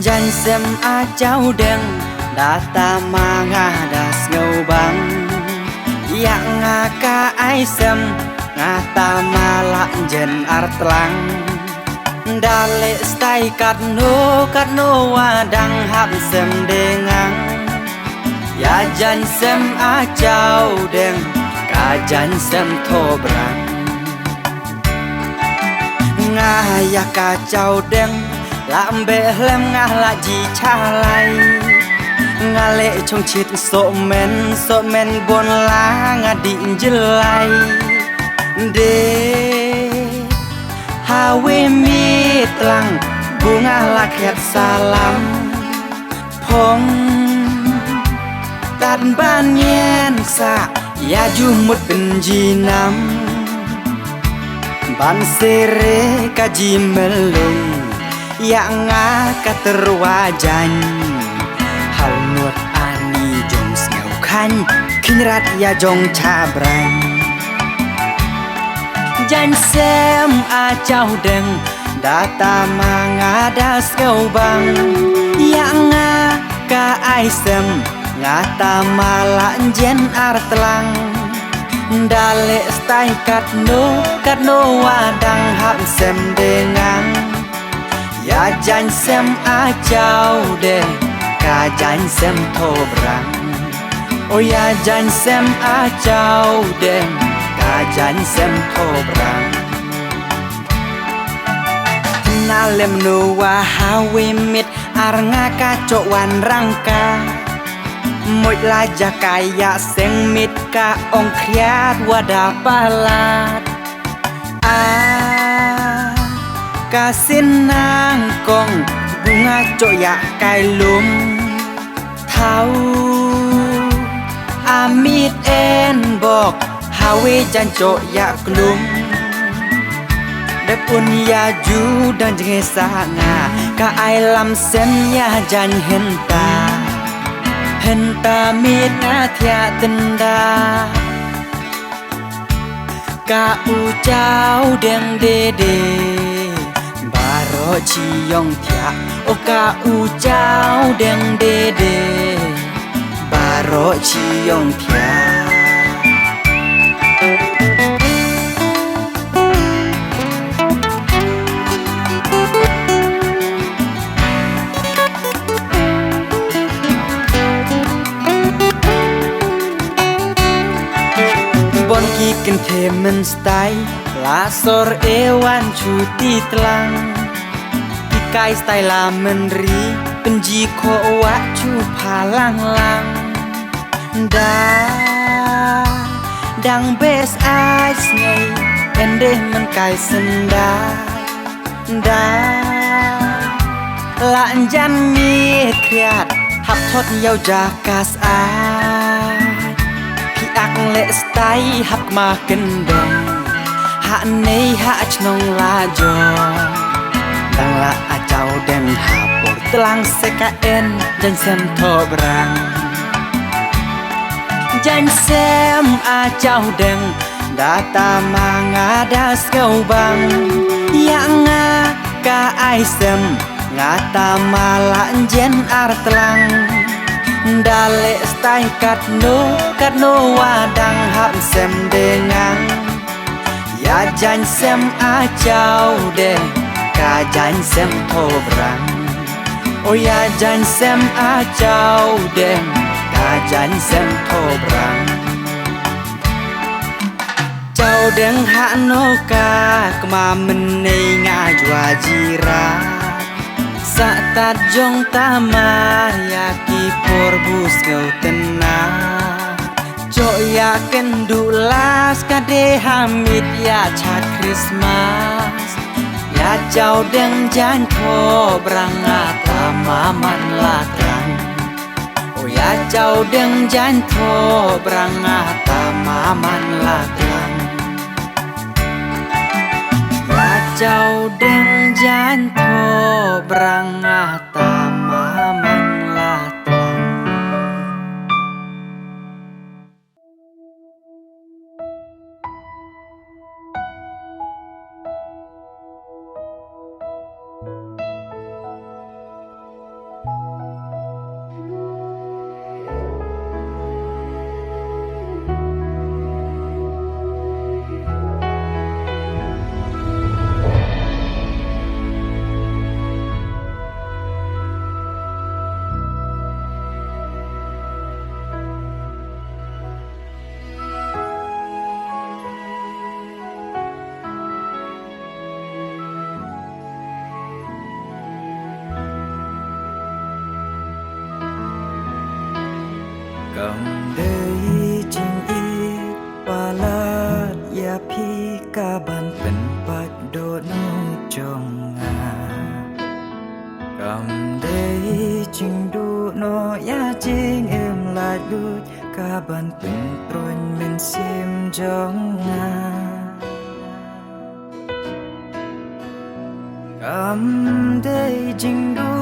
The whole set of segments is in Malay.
Jan sem a cháu đen đã ta ma nga das ngâu bang ya nga ka ai sem nga ta ma la jen artlang dale stai kat no wadang hap sem dengang ya jan sem a cháu đen ka jan sem tho brang nga ya ka cháu đen làm bể lem nga là gì cha lai nga lệ trong chít sộ men bon lá nga định jelai de hawe mi tlang bunga laket salam phong tan ban yen sa ya ju mut benji nam ban sere kaji melung yang katerwajan hal nuat ani jong sneu khan kinrat ya jong chabran jan sem a cháu đeng data manga das ngau bang yang ka ai sem ngata malan jen artlang dale stai kat no wadang hap sem dengang ya jan sem a cháu đen ka jan sem tho brang o ya jan sem a cháu đen ka jan sem tho brang na lem no wa hawe mit arnga ka cho wan rangka moj la ja kaya seng mit ka ong khiat wada palat kasin nang kong bunga coya kai lum thau amit en bok hawe jan coya klum depun ya ju dan jengesa nga ka ai lam sem ya jan henta mit na thia tenda ka u cháu đen de baro chi yong thia o ka u cháu đen de baro chi yong thia bon ki ken themen stai la sor ewan chuti tlang ki kai stai la menri penji kho wa chu phalang lang da dang bes eyes ngai ende men kai senda da la jan mi kriat hap thot yau jakas a lệ stai hap ma kendong ha nei ha chnong la jo dang la a cháu đen ha por tlang sekaen jan sem tho brang jan sem a cháu đen data manga das ngau bang yang ka ai sem ngata malan jen artlang dale stai kat no wadang hap sem dengang ya jan sem a cháu đen ka jan sem tho brang o ya jan sem a cháu đen ka jan sem tho brang cháu đen ha no ka kma men nei nga jwa jira saat jong tamar ya ki porbus kau tena jo ya kendulas kade hamid ya chat Christmas ya cháu đen jan tho brang ata maman latrang o ya cháu đen jan tho brang ata maman latrang ya cháu đen jan tho brang ata maman latrang. cầm đây chinh y và lát ya phi ca banเป็นปัดโดนจงngà cầm đây chinh du no ya chinh em lại đuôi ca banเป็นตรวนเป็นเสียมจงngà cầm đây chinh du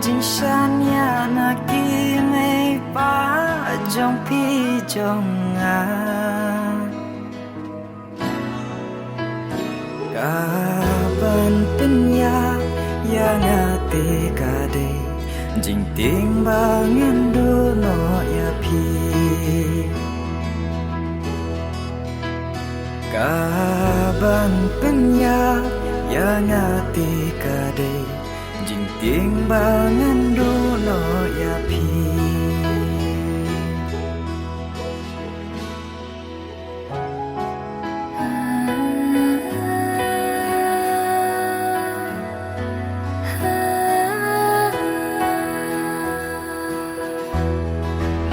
chinh san ya na ki ngay pa trong phi trong ngà kaban penya yang ati kade jing ting bangen do no ya pi kaban penya yang ati kade jing ting bangen do no ya pi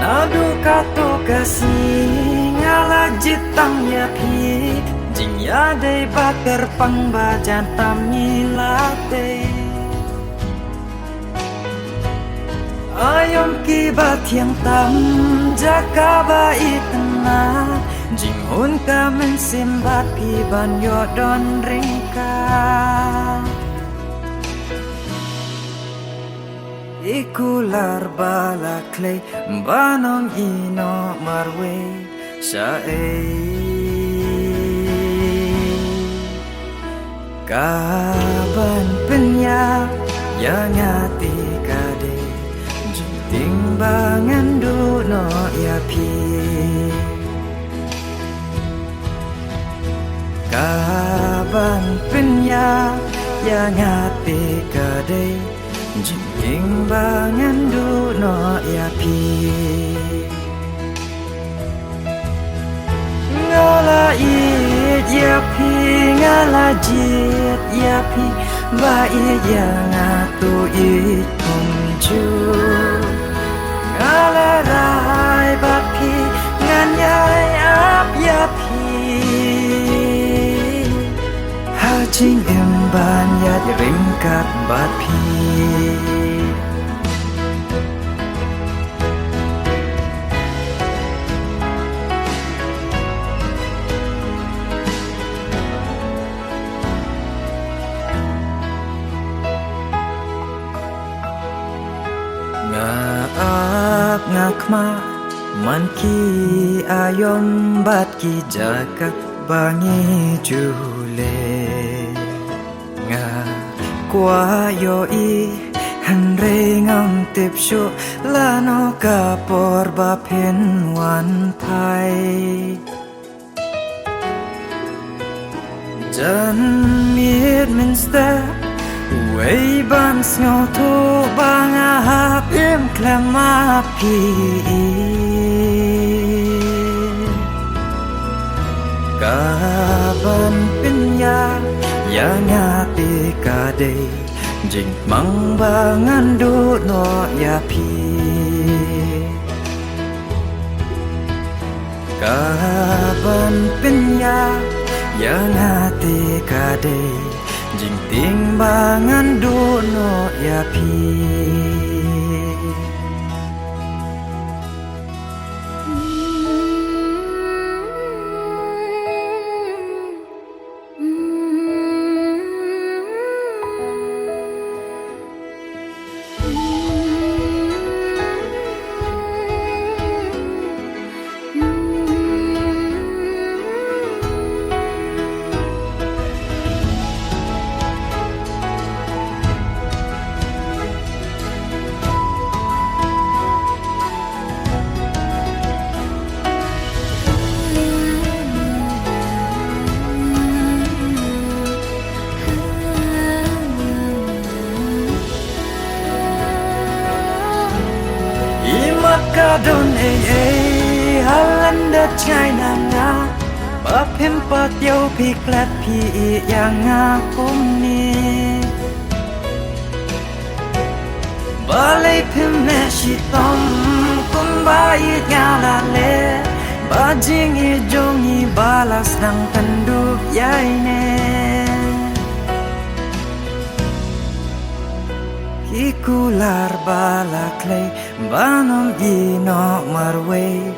Nadu kato kasih ngala jitang ya pi jing ya dei bakar pang bajan tam ngilate ayom ki ba thiang tam jaka ba itna jing hun ka men sim bat pi ban yo don ringka ikular balaklay banong ino marwe sa kaban penya yang ati kade jing bangan du no ya pi kaban penya yang ati kade jing bangan du no ya pi ngala it ya pi ngala jit ya pi ba it ya ngatu it kumju ngala rai ba pi ngan yai ap ya pi ha jing em ban ya ring kat ba pi Ngaap ngakma man ki ayom bat ki jaka bangi jule nga kwa yo i han re ngam tip shu lano ka por ba pen wan pai jan miet minster Way ban ngau thu bang hap em klama pi kaban penya yang ati kade jing mang bangan du no ya pi kaban penya yang ati kade jing timbangan du no ya pi Kadon Halanda China nga Bapim pat yo piklat pi yang akum ni Balay pim na shitom kum baik ngalale bajing ijongi balas nang penduk yaine ikular balaklay banom ino marwe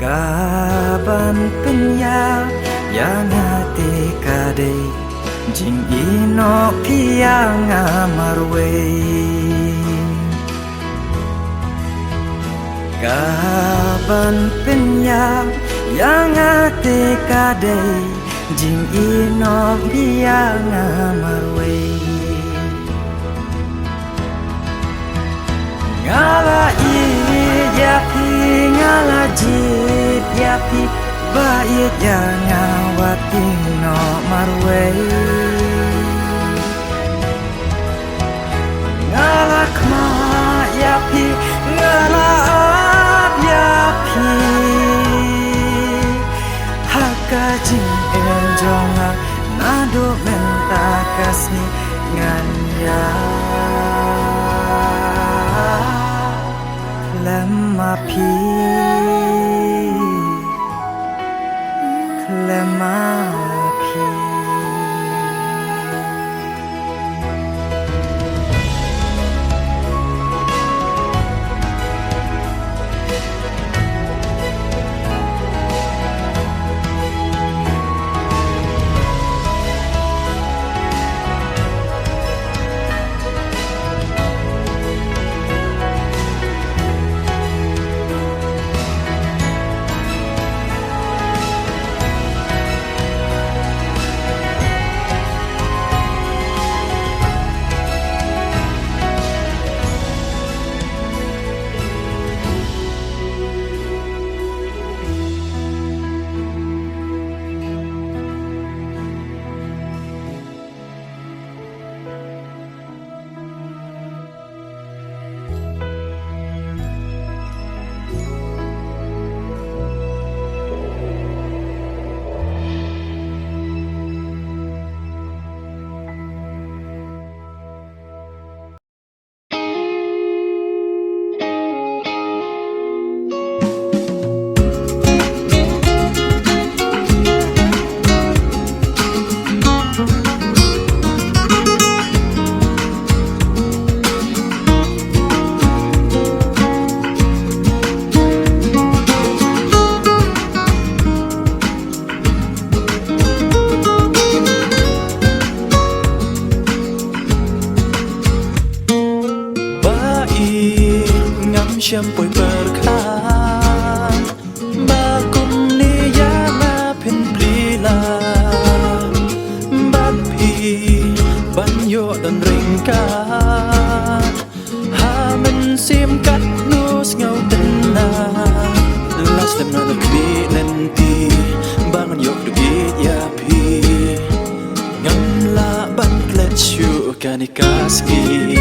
kaban penya yang hati kade jing ino piang amarwe kaban penya yang hati kade jing ino piang amarwe ngala yapi ngala jit yapi baik yang ngawati no marwe ngala kma yapi ngala ab yapi haka jing enjonga nado menta kasni nganya Lemapi Siampoi berkah Bakum niya mapin plila Bapi banyo dan ringkat Hamen simkat nus ngau tenang Las dem na nagbi nanti Bangan yok dugit yapi Ngamla bangklet syu kanikaski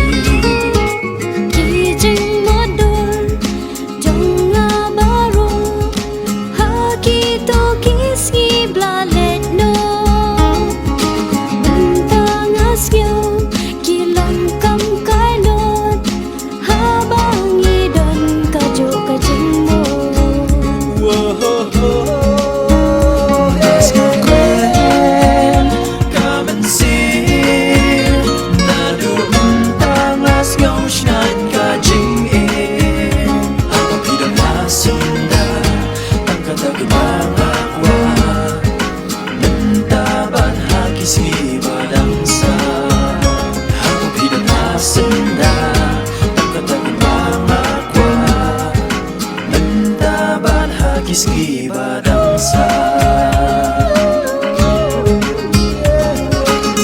Kiski badangsa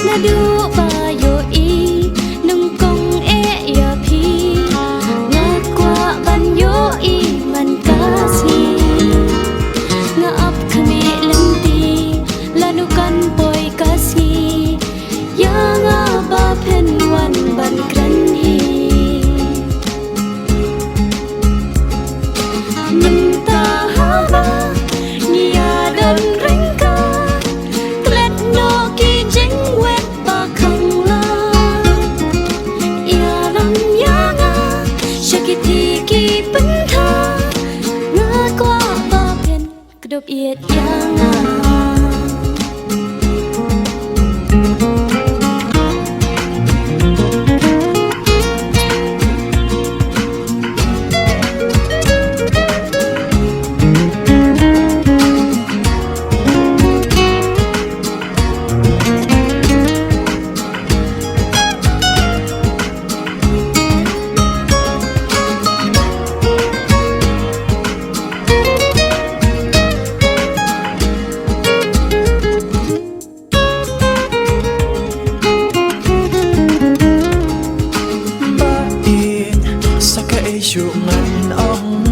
Nadu bayo i nung kong e ya pi Ngakwa banyo i man kasi Ngaap kami lenti lanukan boy kasi Yang aba penwan ban kranhi Minta haba เอียดยางาchuộng ngân ong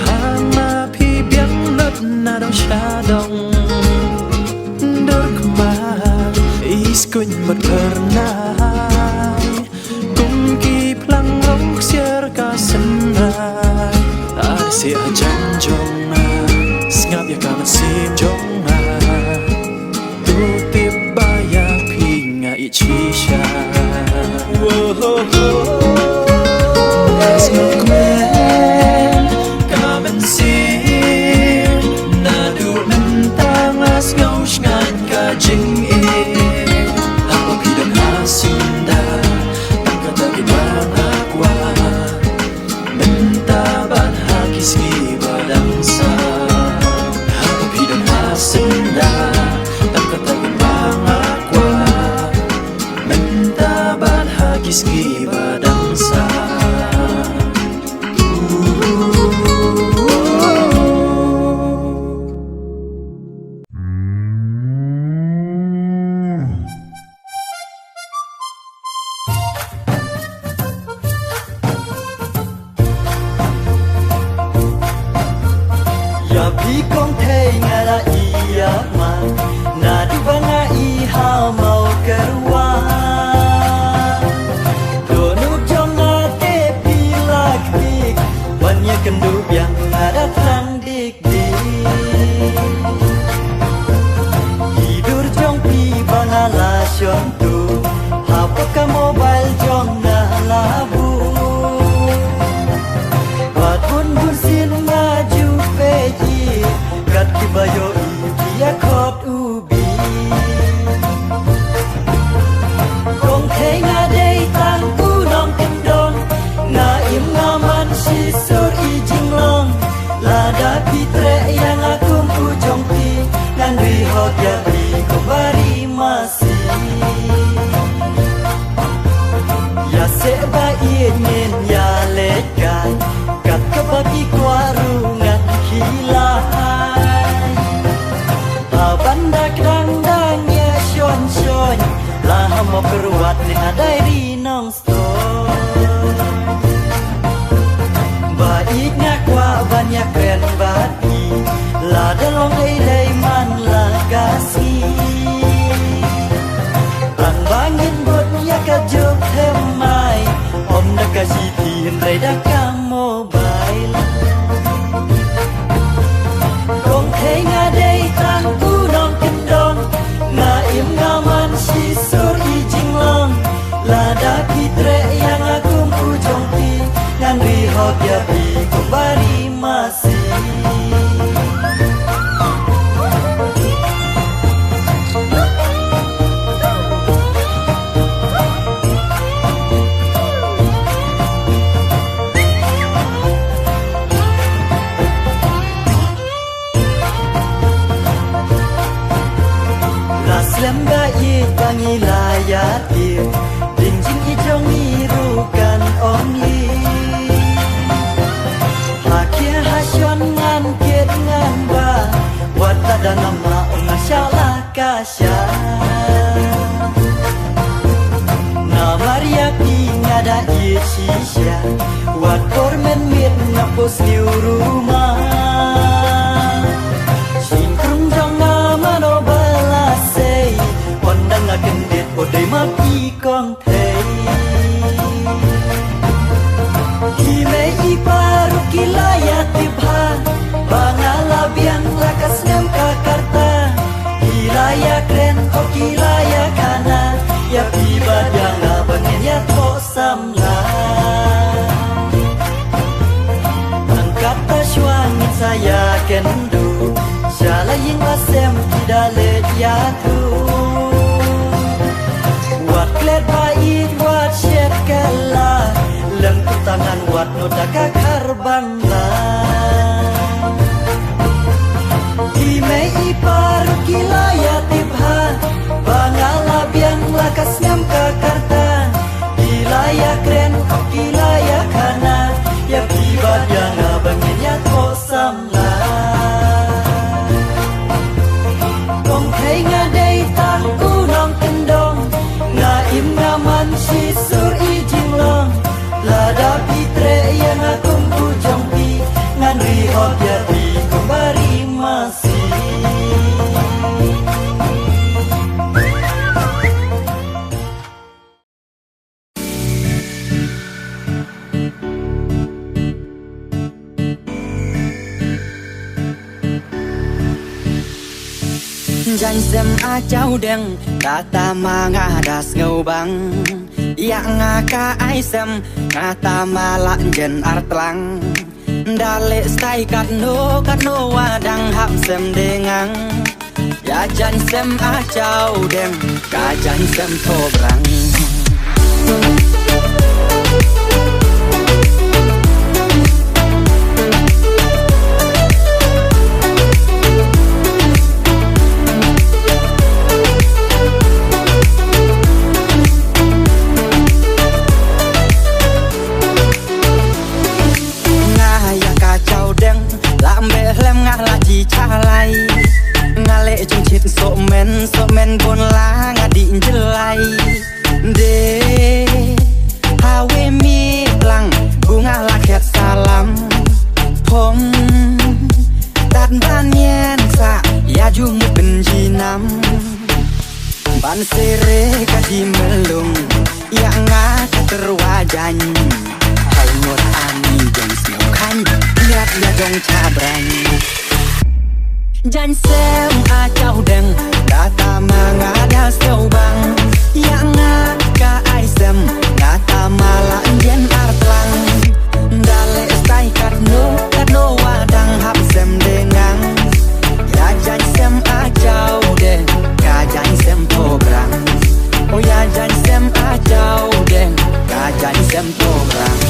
hàng mà phi biếng nứt na đâu xa đông đôi mà is quên mất pernah cùng kỳ plang ngóng siar ka senrai ada si ajan jong ngap ya kaman sim jong tu tip baya phi nga ichi sha Jing e aku pidon hasinda tangka tagi bangakwa mentaban hakisi badangsa aku pidon hasinda tangka tagi bangakwa mentaban hakisi badangsa Pi kong thei ngara iya ma na du banga I ha mau kerwa do nu jong na te pi lak dik banya kendu yang ada tang dik dik hidur jong pi banga la shon tu hapa ka mobile jong na labu bat bun bun sin ngaju peji kat kibayo iya khot ubi kong thei nga dei tang ku nong kendong nga im nga man si sur I jinglong lada pitre yang akum ujong pi ngan ri hot ya pi kembali masih ya seba ingin ya lekai kat kebaki kuarungan hilai abanda kadang ya shon shon lah mau keruat ni ada di nong store baik ngakwa banyak keren bati lah dalong dai man lah kasih lang bangin bot ya kajub hemai om nak kasih tin rai dak mobile kong thei nga dei tang ku nong kendong nga im nga man si sur I jinglong lada pitre yang akum ujong pi ngan ri hot ya pi kembali masih Lemba I bangi layar dia Dinjing I jong I rukan only Hakia hasyon ngan kiet ngan ba Wata dan nama ngasyalah kasya Namaria pi ngada I sisya Wat kormen mit ngapos liu rumah Singkrung jong nama no Pandang akan det odai mati kong thei Hime I paru kilaya tibha Bangala biang lakas ngam kakarta Kilaya kren o kilaya kana Ya piba dianga bangen ya to samla Angkat ta syuangin saya kendu Jala ying la sem tidak let tu. Wat klet bait wat shet kala leng tu tangan wat no daka karbanda. Di mei iparu kilaya tibha bangala biang lakas ngam kakarta. Kilaya kren kilaya kana ya tiba yang abangin ya kosam la. Kong thei nga day tan ku nong kendong nga im nga man si sur i jinglong lada pitre yang akum ku jongpi ngan ri hot ya di kembali masih. Jan sem a chau đeng ta ta ma nga das ngau bang ya nga ka ai sem nga ta ma la jen artlang dale stai kat no wadang hap sem dengang ya jan sem a chau đeng ka jan sem tho brang. Chalai ngale chung chit so men bon la ngadi jelai de hawe mi lang bunga laket salam pom tan ban yen sa ya ju mu benji nam ban sere ka di melung ya nga terwajan hal mur ani jeng snow kan lihat ya dong cabran. Jan sem a chau đeng data ma nga da sâu bang ya nga ka ai sem data ma la jen artlang dale stai kat no wadang hap sem dengang ya jan sem a chau đeng ka jan sem tho brang oh ya jan sem a chau đeng ka jan sem tho brang.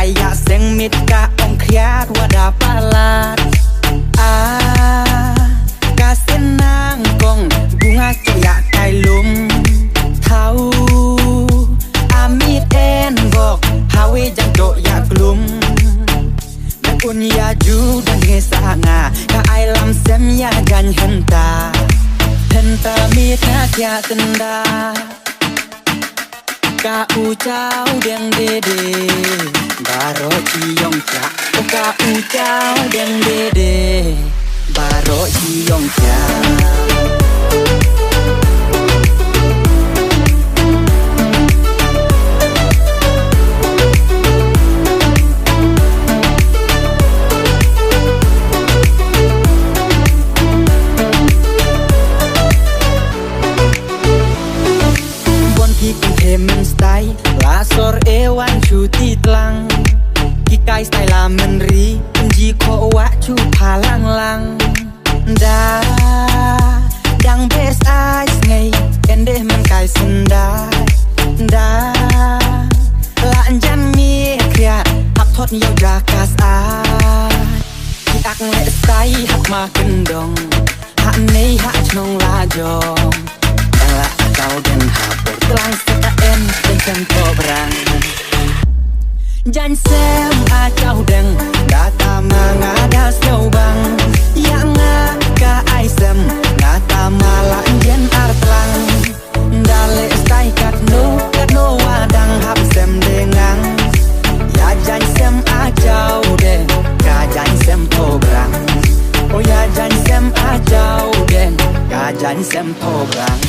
Kaya seng mit ka ong kriat wada palat kasen nang kong bunga coyak kai lum tau amit en bok hawe jang do ya glum dan un ya ju dan ngesanga ka ai lam sem ya gan henta mit na kya tenda ka u chau deng de de baro chiyong cha ka u chau deng de de baro chiyong cha. Lasor ewan cuti telang kikai style la menri ji ko wa cu palang lang da dang bes ais ngai endeh men kai senda da la jan mi kria hap thot yau jakas a ki ak le stai hap ma kendong ha nei ha chnong la jong la kau den hapur telang sekaen dan to brang. Jan sem a chau đeng data ma nga da sâu bang ya nga ka ai sem data ma la jen artlang dale stai kat no wadang hap sem dengang ya jan sem a chau đeng ka jan sem to brang oh ya jan sem a chau đeng ka jan sem to brang.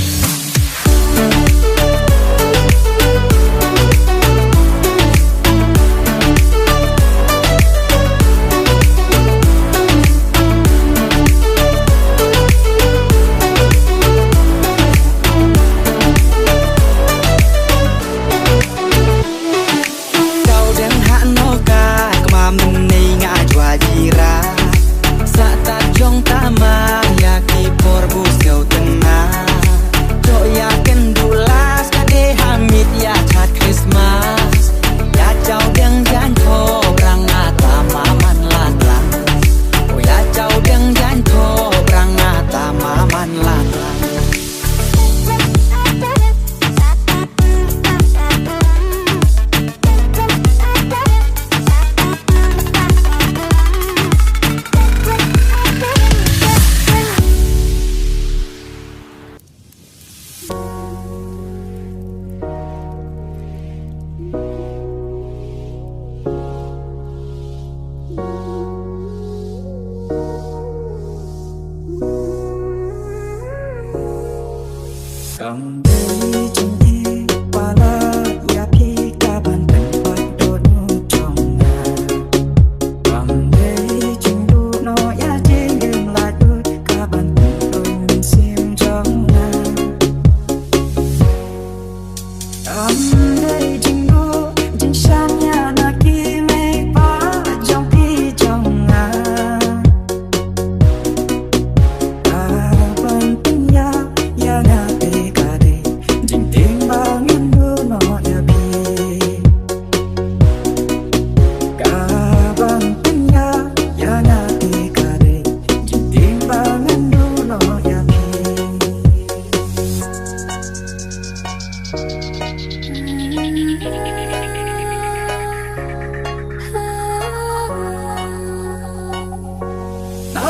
Cầm đây chính đi qua la ya pi ta ban tận bắt đốt trong ngà. Cầm đây chính đu nó ya trên đường lại đôi cả ban tận đôi mình xiêm trong ngà. Cầm đây chính đu chính san nhà na kia mê ba trong pi trong ngà. Ta ban tận ya ya na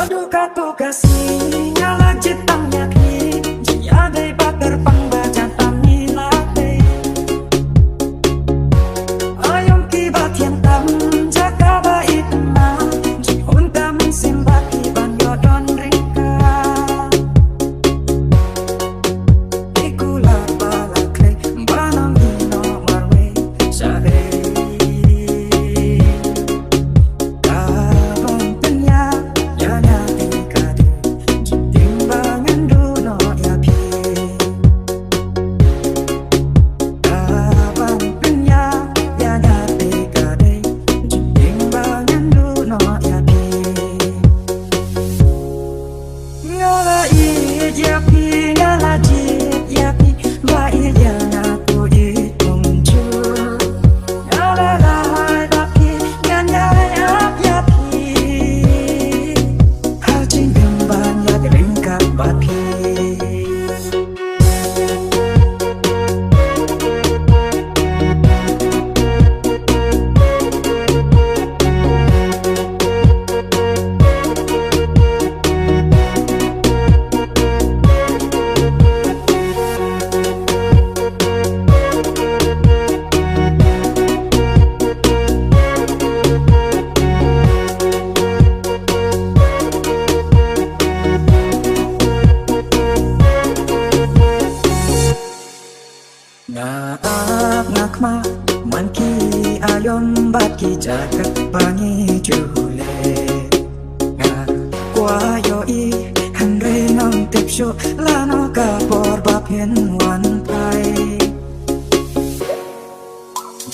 Aduh katu kasih nyala citangnya ki jia dei ba terbang baca tani late ayom ki ba thiam tam jaga ba itna ji hun tam sim ba ki ban yo don rika ikula bala kle banam no marwe sare Ngakma manki ayom baki jagat bangi jule nga kwa yo I hanre nang tipsho lano ka por bap hen wan pai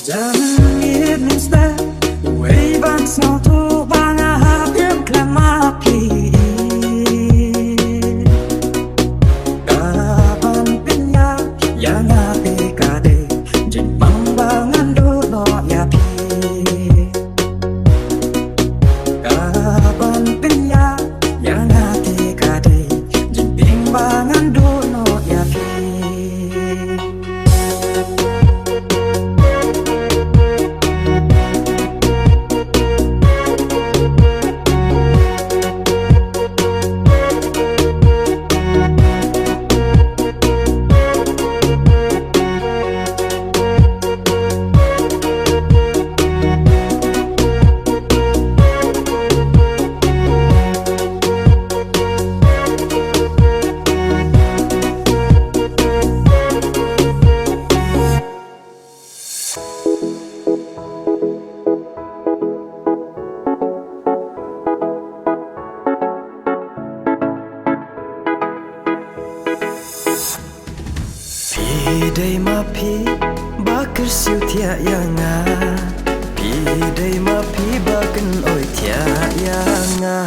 jan it means that way back snow to banga hapim klama pi kapan pinya yang ate kade Bangan dulu ya pi kapan pinya yang hati kade jemping bangan dulu ya pi Pi dei ma pi bakar siu tia yanga Pi dei ma pi bakan oi tia yanga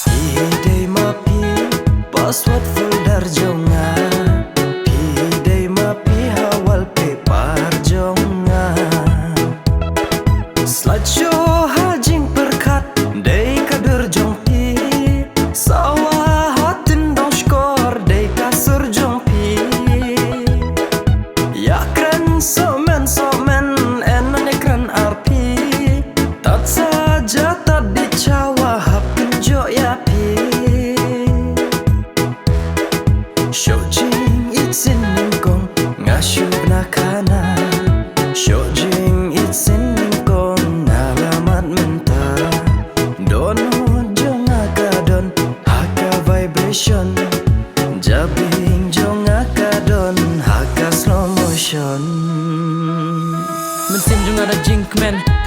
Pi dei ma pi password folder jonga Pi dei ma pi hawal paper jonga Slideshow hajing perkat dei kader jong pi sawah hatin dong skor dei kasur jong somen enan ekran arpi tat saja tak dicawa hapin jo ya pi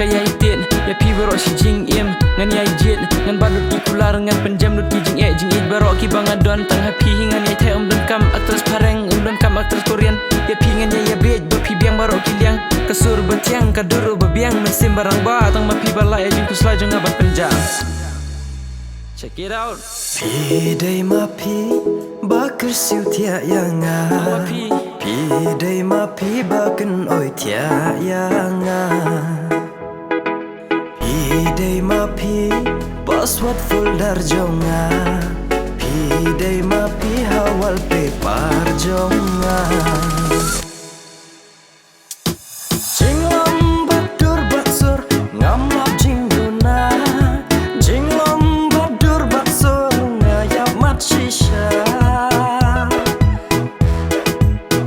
kaya itin ya pi berok si jing im ngan yai jit ngan balut ki kular ngan penjam lut ki jing berok ki bangadon tang happy ngan yai the dan kam aktris pareng dan kam aktris Korean ya pi ngan yai bej do pi biang barok ki liang kasur betiang kaduru bebiang mesim barang ba tang ma pi balai jing ku slai jong abat penjang. Check it out. Pi day ma pi bakar siu tia yanga. Pi day ma pi bakan oi tia yanga. Pi day ma pi password folder jonga. Pi day ma pi hawal paper jonga. Jinglom badur batsur ngamap jingguna. Jinglom badur batsur ngayap mat shisha.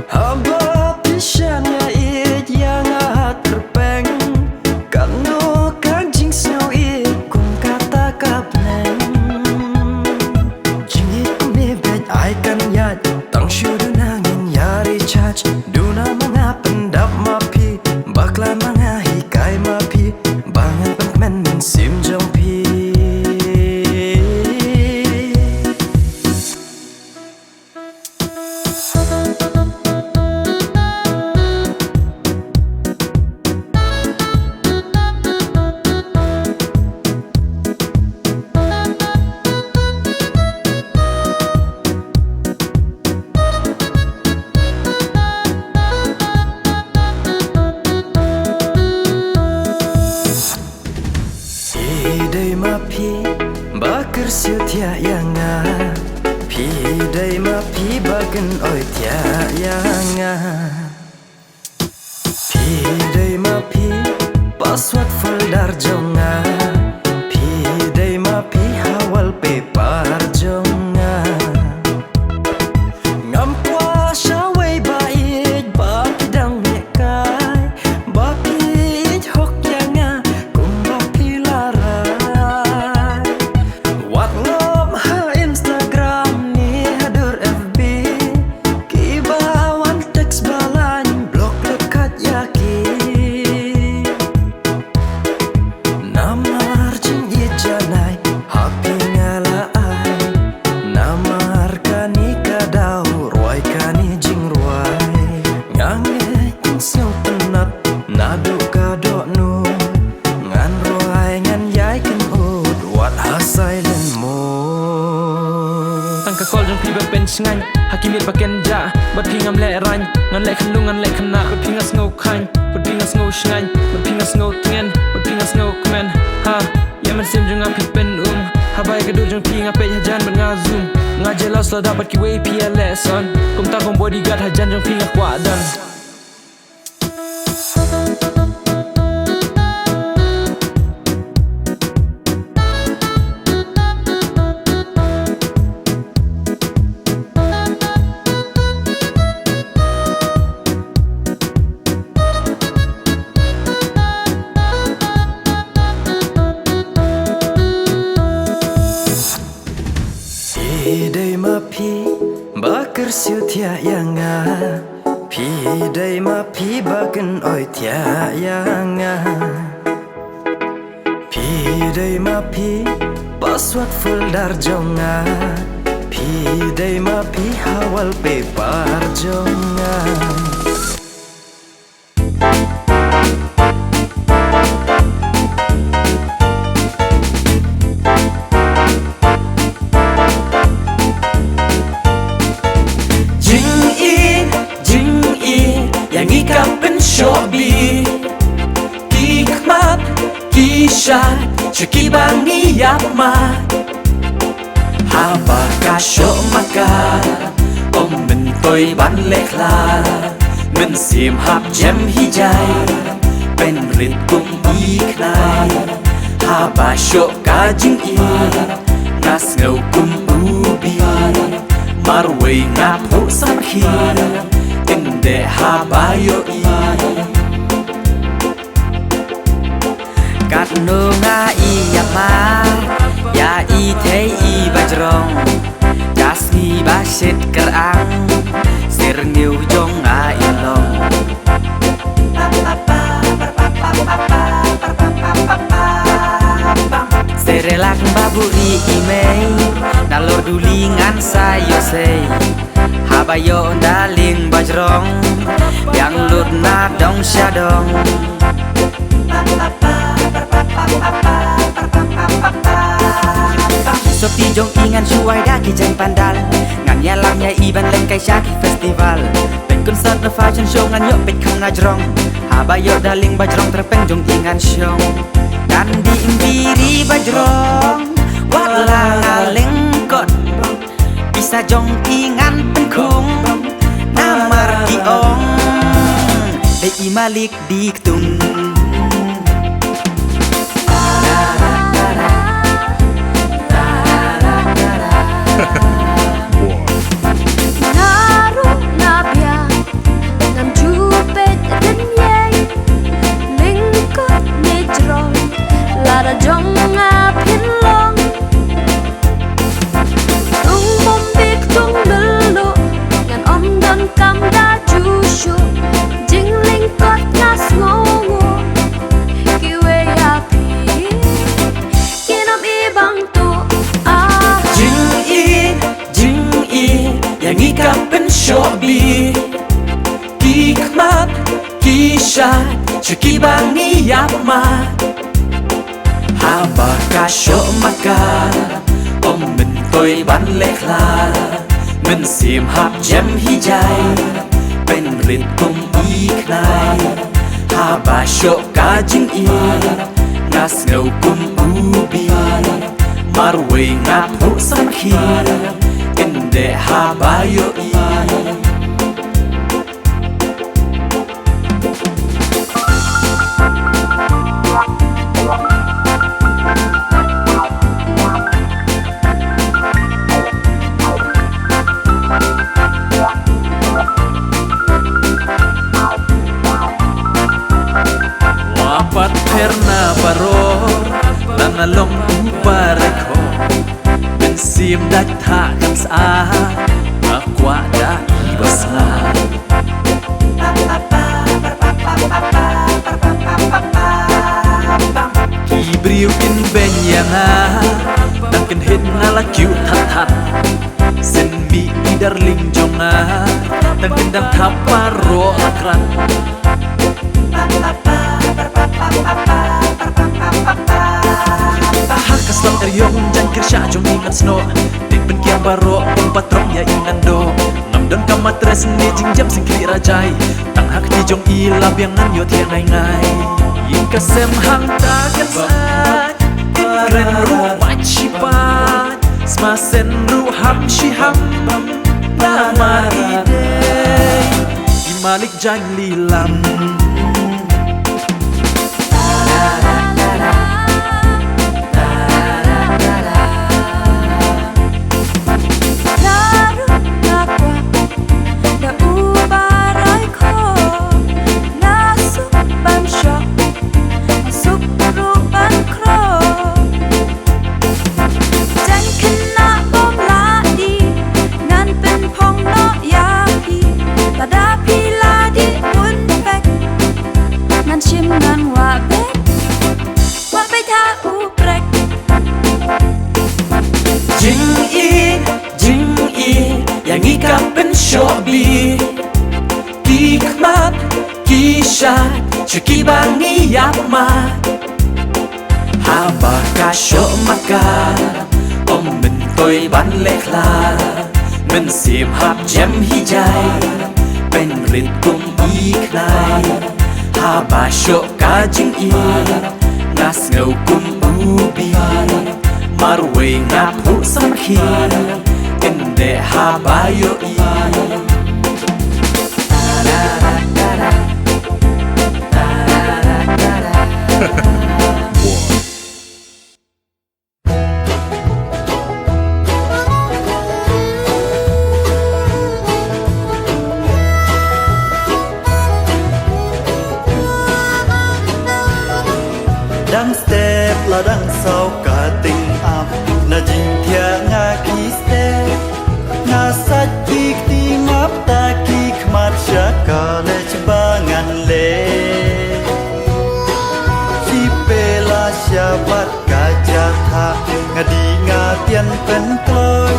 Haba pishannya it yang ahat terpeng. Kanu kanjing siu it kum kata kapneng. Jingit kumibet aikan yat tang syudu nangin yari charge. Duna mga pendap mapi bakla mga hikay mapi bangan pagmen min sim jong pi. Day ma pi bakar siu tia yanga. Pi day ma pi bagan oi tia yanga. Pi day ma pi password folder jonga. Pi day ma pi hawal paper jonga. Ngam kwa shawai bait ba dang mekai ba pi hok yanga kum ba pi lara. Wat ngom ha Instagram ni hadur FB kibawan teks balan blok lekat yaki. Namar jing ijanai hapi ngalaai. Namar kani kadau ruai kani jing ruai. Ngange jing siu penat nadu kadok nu. Ngan ruai ngan yai kan ud wat ha silent mode. Tang ka kol jong pi ba pen sngan hakimit ba ken ja bat pi ngam le ran ngan le khan lu ngan le khan na bat pi ngas ngau khan bat pi ngas ngau sngan bat pi ngas ngau tngen bat pi ngas ngau kmen ha ya man sim jong pi pen ha bai ka du jong pi nga pe hajan ban nga zoom nga jelas la dapat ki way PLS on kum ta kom bodyguard hajan jong pi nga kwa dan. Pi day ma pi bakar siu tia yanga. Pi day ma pi bagan oi tia yanga. Pi day ma pi password folder jonga. Pi day ma pi hawal paper jonga. Jing in yang ikap pen shobi. Ki kmat ki shat cheki bang ni yap mat. Haba ka sho maka om men toy ban lek la. Men sim hap jem hijai pen rit kum iknai. Haba sho ka jing in nas ngau kum ubi. Marway ngap ho sam khi inde haba yo i. Kat nu nga i yama ya i te i bajrong. Das ngi ba sit ker ang sir ngiu jong a ilong. ngan sayo say habayo daling bajrong yang lut na dong syadong Sopi jong ingan chuai da ki jang pandal ngan ya lam ya iban leng kai sha ki festival pen konsert na fashion show ngan yo pek khang na jrong habayo daling bajrong terpeng jong ingan show dan di indiri bajrong wala ngaleng kot bisa jong ingan penkung namar ki ong de imalik diktung Shobi Kikmat Kishat Chuki bangi yapmat Habaka shok maka Om min toy ban lekla Min sim hap jem hijay Ben rit kum iknay Haba shok kajing i Ngas ngau kum ubi Marway ngap hu samkhi Inde habayo i Wapat perna baror Nangalong upareko Bensim data kan sa Akwa da ibasna Kibriu kin benyanga Tangkin hit ngala kiu tat Sen mi darling jonga Tangkin dang taparo akran Hakas lang eryong jan kirsya jong ingat sno Tik ben kiam baro ong patrong ya ingan do Ngamdon kamatres ni jingjam singkli rajay Tang hak di jong ilab yang nganyo tiang ngay Yin kasem hang tagan sak Ikren rumat shipat Smasen ruham shiham Nama ide Imalik jan lilam Shobi Kikmat Kishat Chuki bangi yapmat Habaka shok maka Om min toy ban lekla Min sim hap jem hijay Ben rit kum iknay Haba shok kajing i Ngas ngau kum ubi Marway ngap hu samkhi Inde habayo i Dang step la dang sau ka ting ap Na jing thia nga ki step Na sat ki ti ngap ta ki khmat shaka le chbangan le Chi pe la shabat ka ja tha Nga di nga tian pen kloi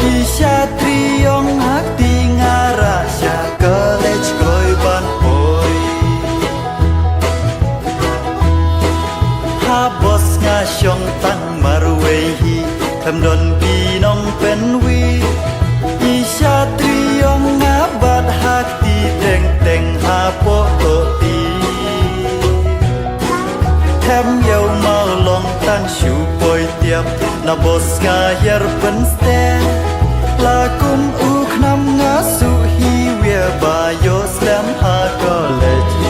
Ki Satriong hati ngarasya college koi ban poi Ha bos ngasyong tang marwehi Kamdon pinong penwi I satriong ngabat hati Teng-teng hapo toti Hem yau mau long tang shu poi tiap Na bos ngayar pensten Lakum uknam ngasu hiwia bayo slam ha college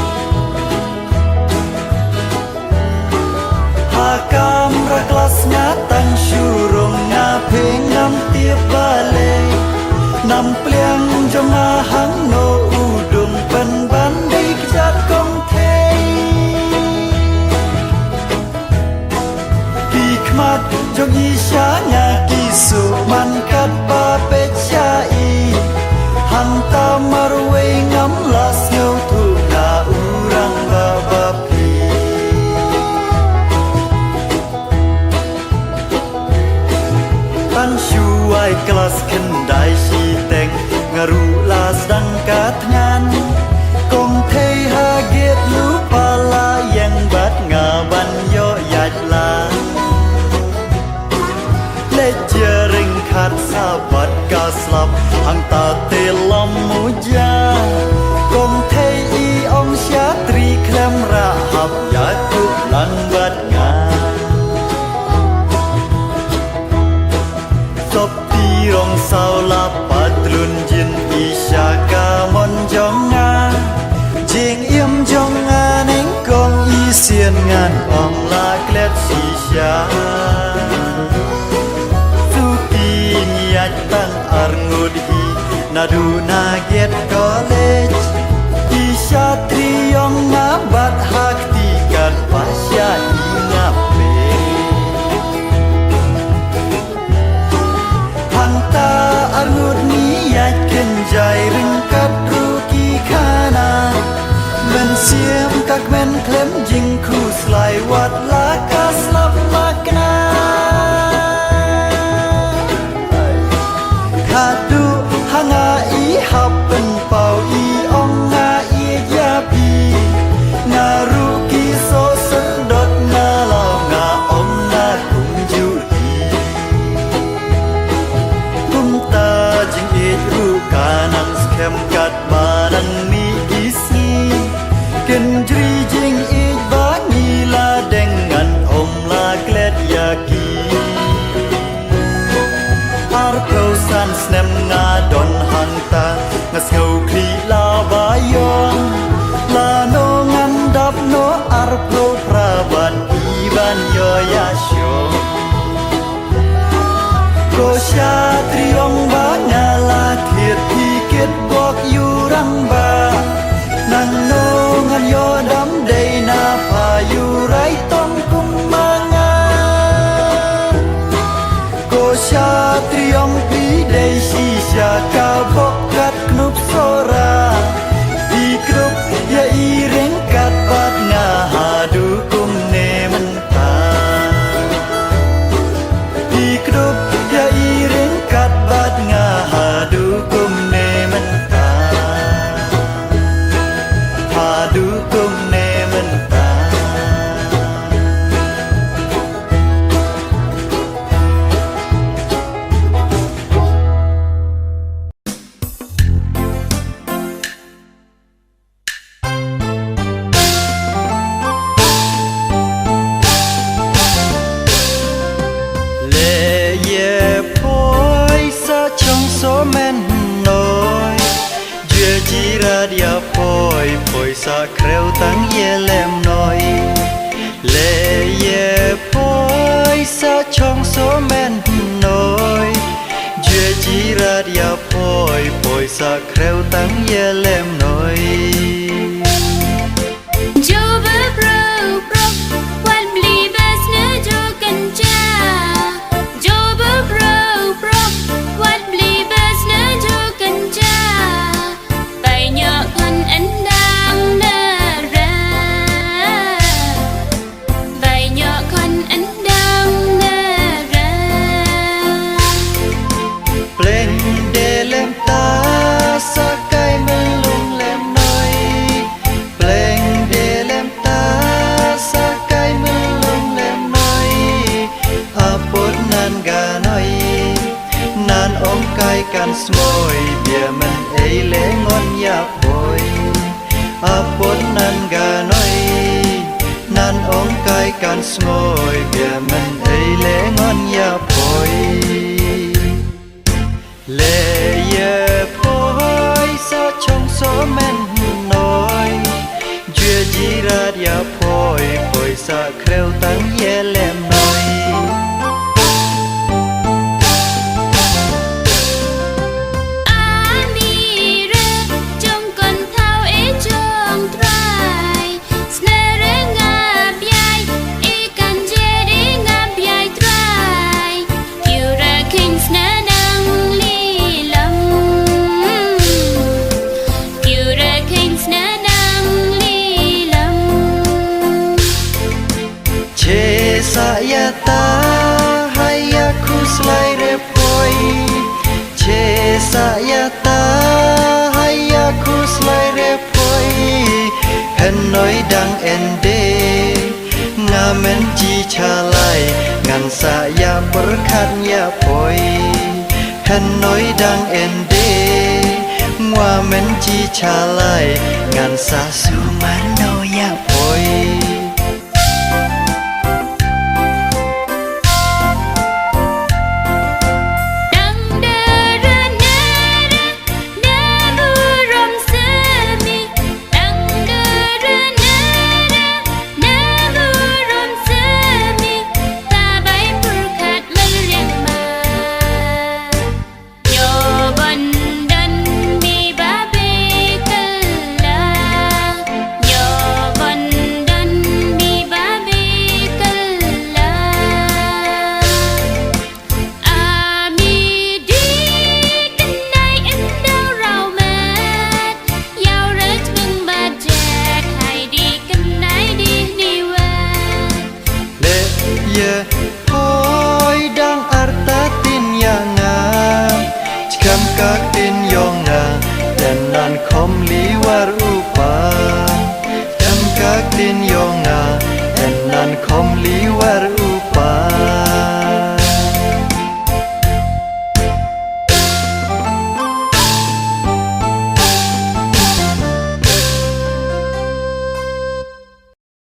Hakam raklas ngatang syurung ngapeng ngam tiap balai Nam pliang jom ahang no udung pen bandai kejat kong tei Hikmat jong isya ngaki suman kat papet syai Hanta marwe ngam las ngau tu na urang babapi Tan syuai kelas kendai si teng Ngaru las dang kat ngan Kong thei haget lupa la yang bat ngaban yo yat la Jering khat sabat kaslap hang ta te lam muja Kong thei I ong syatri klem rahap ya tu lang bat nga Sop tirong sao la patlun jin isya kamon jong nga Jing im jong nga neng kong I sien ngan ong la klet sisya Tang arngudhi nadu naget college Di satriong ngabat hakti kan pasya ingape Hanta arngud niat kenjai ringkat ruki kana Men siam kak men klem jing ku slai wat lakas lap makna Kadu hanga I hapen pau I ong nga I yapi Ngaru kiso sedot ngalau nga ong nga kunju I Kumta jing it ru kanang skem kat manang mi isi Kendri jing it bangi la dengan om la klet yaki Arpau san snem nga don hanta Ngas ngau kli la bayong La no ngandap no arpau praban Iban yo yasyo Ko satriong ba ngala thiet Hikit bok yurang ba Nang no ngan yo dam day na payurai tong kumangan Ko satriong pidai sisya kabok kat knup sora Di knup ya ireng kat bat ngahadu kum ne mentang Di knup ya ireng kat bat ngahadu kum ne mentang Hadu kum ne mentang dia poi poi sa creu tang ye lem noi le ye poi sa chong so men noi je jira dia poi poi sa creu tang ye lem noi Pleng กันสงอยเบียมันเอเลงอนยาปอยอาปนนันกาหน่อยนันองกายกันสงอยเบียมันเอเลงอนยาปอยเลเยพอยสะชงโซแม่นน้อยเจือจีราดยาพอยปอยสะเครวตั้งเยแลมน้อยตาให้ยาคุสไลเรปอยเชสายตาให้ยาคุสไลเรปอยเห็นน้อยดังเอ็นเดงาเมนจีชาไลงันสายาปรคัดยาปอยเห็นน้อยดังเอ็นเดงาเมนจีชาไลงันสาสุมันโนยาปอยพอยดังอัตตาตินอย่างงามคำกักตินยองงาแต่นันคมลี